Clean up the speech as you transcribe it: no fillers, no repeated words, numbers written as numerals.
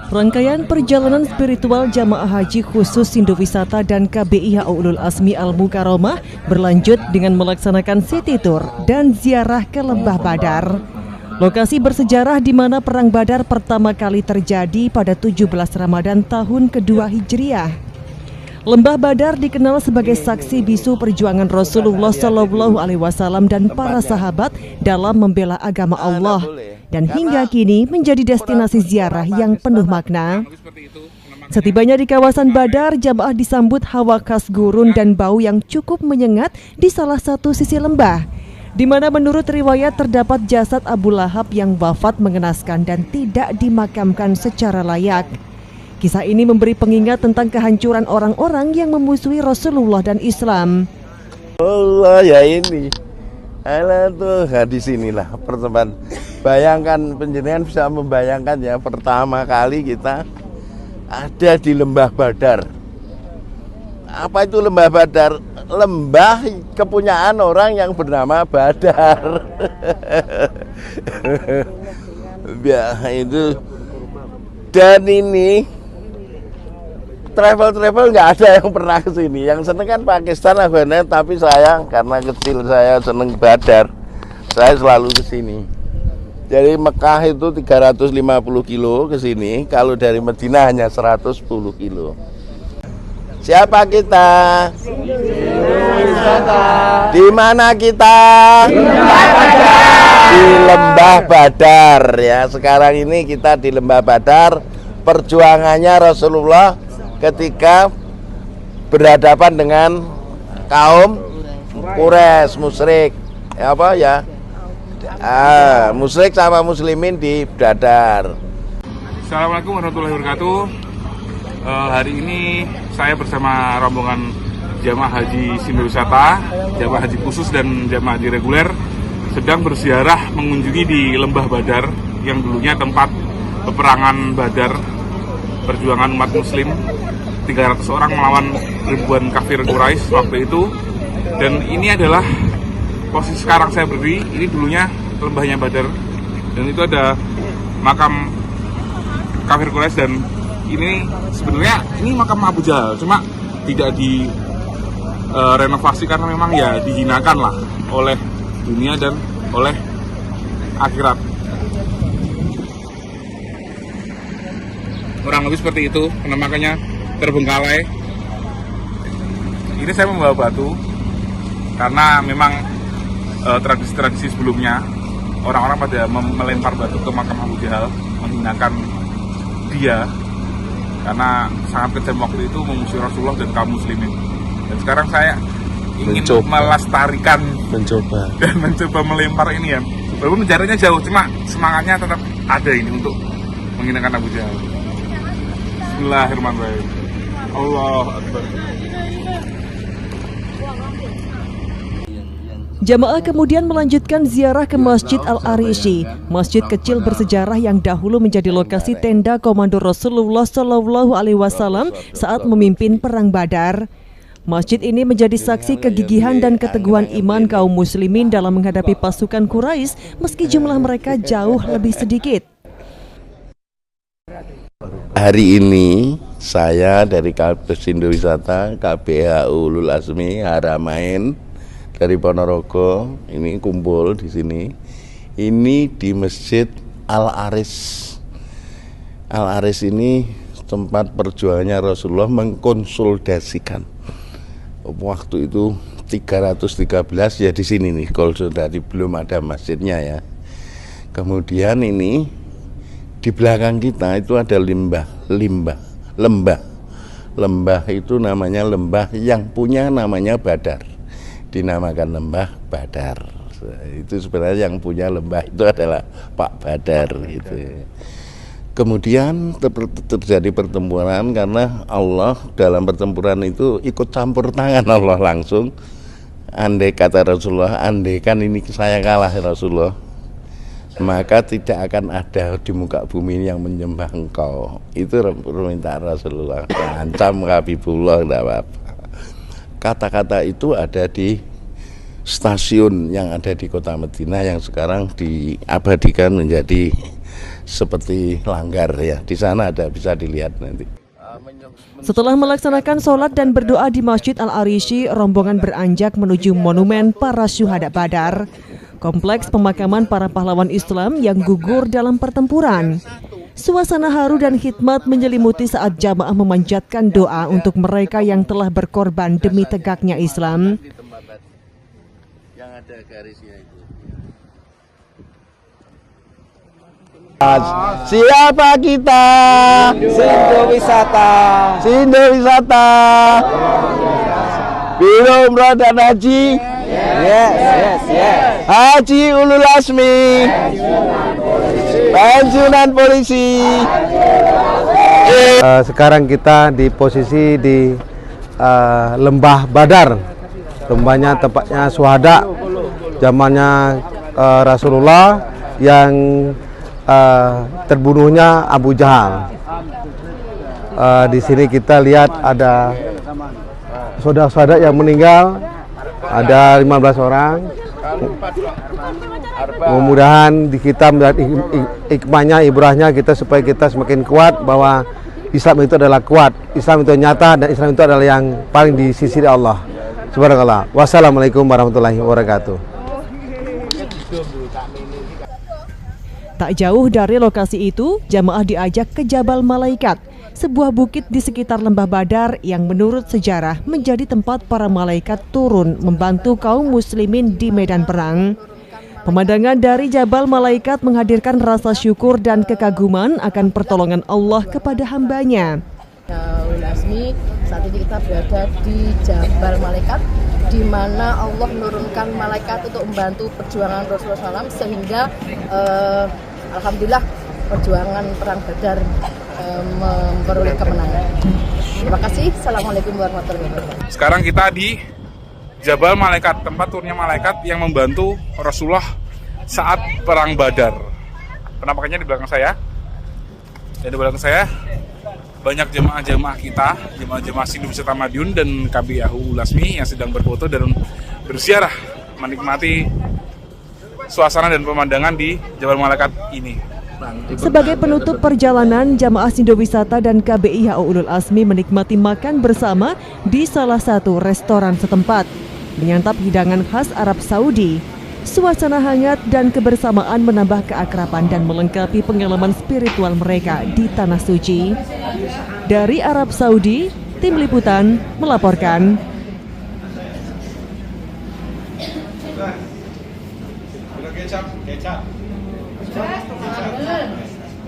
Rangkaian perjalanan spiritual jamaah haji khusus Indowisata dan KBIH Ulul Azmi Al Mukarramah berlanjut dengan melaksanakan city tour dan ziarah ke Lembah Badar. Lokasi bersejarah di mana Perang Badar pertama kali terjadi pada 17 Ramadan tahun kedua Hijriah. Lembah Badar dikenal sebagai saksi bisu perjuangan Rasulullah SAW dan para sahabat dalam membela agama Allah, dan hingga kini menjadi destinasi ziarah yang penuh makna. Setibanya di kawasan Badar, jamaah disambut hawa khas gurun dan bau yang cukup menyengat di salah satu sisi lembah, di mana menurut riwayat terdapat jasad Abu Lahab yang wafat mengenaskan dan tidak dimakamkan secara layak. Kisah ini memberi pengingat tentang kehancuran orang-orang yang memusuhi Rasulullah dan Islam. Allah ya ini, alah tuh di sinilah pertemuan. Bayangkan, penjenengan bisa membayangkan ya, pertama kali kita ada di Lembah Badar. Apa itu Lembah Badar? Lembah kepunyaan orang yang bernama Badar. Ya itu, dan ini travel nggak ada yang pernah ke sini. Yang seneng kan Pakistan, Afghanistan, tapi saya karena kecil saya seneng Badar, saya selalu ke sini. Dari Mekah itu 350 kilo ke sini, kalau dari Madinah hanya 110 kilo. Siapa kita? Di mana kita? Di Lembah Badar ya. Sekarang ini kita di Lembah Badar. Perjuangannya Rasulullah ketika berhadapan dengan kaum Quraisy musyrik, apa ya? Musyrik sama muslimin di Badar. Assalamualaikum warahmatullahi wabarakatuh. Hari ini saya bersama rombongan jamaah haji Indowisata, jamaah haji khusus dan jamaah haji reguler sedang berziarah mengunjungi di Lembah Badar yang dulunya tempat peperangan Badar, perjuangan umat muslim 300 orang melawan ribuan kafir Quraisy waktu itu. Dan ini adalah posisi sekarang saya berdiri, ini dulunya lembahnya Badar, dan itu ada makam kafir Quraisy, dan ini sebenarnya ini makam Abu Jahal, cuma tidak di renovasi karena memang ya dihinakan lah oleh dunia dan oleh akhirat. Kurang lebih seperti itu, penampakannya terbengkalai. Ini saya membawa batu karena memang tradisi-tradisi sebelumnya orang-orang pada melempar batu ke makam Abu Jahal, menghinakan dia karena sangat kejam waktu itu memusuhi Rasulullah dan kaum muslimin. Dan sekarang saya ingin melestarikan dan mencoba melempar ini ya. Walaupun jaraknya jauh, cuma semangatnya tetap ada ini untuk menghinakan Abu Jahal. Bismillahirrahmanirrahim. Allah Akbar. Jamaah kemudian melanjutkan ziarah ke Masjid Al-Arishi, masjid kecil bersejarah yang dahulu menjadi lokasi tenda komando Rasulullah SAW saat memimpin Perang Badar. Masjid ini menjadi saksi kegigihan dan keteguhan iman kaum muslimin dalam menghadapi pasukan Quraisy meski jumlah mereka jauh lebih sedikit. Hari ini saya dari KBIH Indowisata, KBIH Ulul Azmi Haramain dari Ponorogo ini kumpul di sini. Ini di Masjid Al-Aris. Al-Aris ini tempat perjuangannya Rasulullah mengkonsolidasikan. Waktu itu 313 ya di sini nih, kalau sudah belum ada masjidnya ya. Kemudian ini di belakang kita itu ada lembah itu namanya lembah yang punya namanya Badar, dinamakan Lembah Badar. Itu sebenarnya yang punya lembah itu adalah Pak Badar gitu. Kemudian terjadi pertempuran karena Allah dalam pertempuran itu ikut campur tangan Allah langsung. Andai kata Rasulullah, andai kan ini saya kalah Rasulullah, maka tidak akan ada di muka bumi yang menyembah engkau. Itu permintaan Rasulullah. Ancam Habibullah, tidak apa-apa. Kata-kata itu ada di stasiun yang ada di kota Madinah yang sekarang diabadikan menjadi seperti langgar ya. Di sana ada, bisa dilihat nanti. Setelah melaksanakan sholat dan berdoa di Masjid Al-Arishi, rombongan beranjak menuju monumen para syuhada Badar, kompleks pemakaman para pahlawan Islam yang gugur dalam pertempuran. Suasana haru dan hikmat menyelimuti saat jamaah memanjatkan doa untuk mereka yang telah berkorban demi tegaknya Islam. Yang ada garisnya itu. Siapa kita? Sindo Wisata. Sindo Wisata. Biro Umroh dan Haji. Yes. Haji Ulul Asmi. Pensiunan polisi. Sekarang kita di posisi di Lembah Badar. Lembahnya tempatnya syuhada zamannya Rasulullah yang terbunuhnya Abu Jahal. Di sini kita lihat ada saudara-saudara yang meninggal, ada 15 orang. Mudah-mudahan di kita melihat hikmahnya, ibrahnya kita supaya kita semakin kuat bahwa Islam itu adalah kuat, Islam itu nyata, dan Islam itu adalah yang paling di sisi Allah. Subhanallah. Wassalamualaikum warahmatullahi wabarakatuh. Tak jauh dari lokasi itu, jamaah diajak ke Jabal Malaikat, sebuah bukit di sekitar Lembah Badar yang menurut sejarah menjadi tempat para malaikat turun membantu kaum muslimin di medan perang. Pemandangan dari Jabal Malaikat menghadirkan rasa syukur dan kekaguman akan pertolongan Allah kepada hambanya. Ulul Asmi, saat ini kita berada di Jabal Malaikat, di mana Allah menurunkan malaikat untuk membantu perjuangan Rasulullah SAW sehingga alhamdulillah perjuangan perang Badar memperoleh kemenangan. Terima kasih. Assalamualaikum warahmatullahi wabarakatuh. Sekarang kita di Jabal Malaikat, tempat turunnya malaikat yang membantu Rasulullah saat perang Badar. Penampakannya di belakang saya. Dan di belakang saya banyak jemaah-jemaah kita, jemaah-jemaah Sindu Wisata Madiun dan KBIH Ulul Asmi yang sedang berfoto dan berziarah menikmati suasana dan pemandangan di Jabal Malaikat ini. Sebagai penutup perjalanan, jamaah Sindu Wisata dan KBIH Ulul Asmi menikmati makan bersama di salah satu restoran setempat, menyantap hidangan khas Arab Saudi. Suasana hangat dan kebersamaan menambah keakraban dan melengkapi pengalaman spiritual mereka di Tanah Suci. Dari Arab Saudi, Tim Liputan melaporkan. Kecap.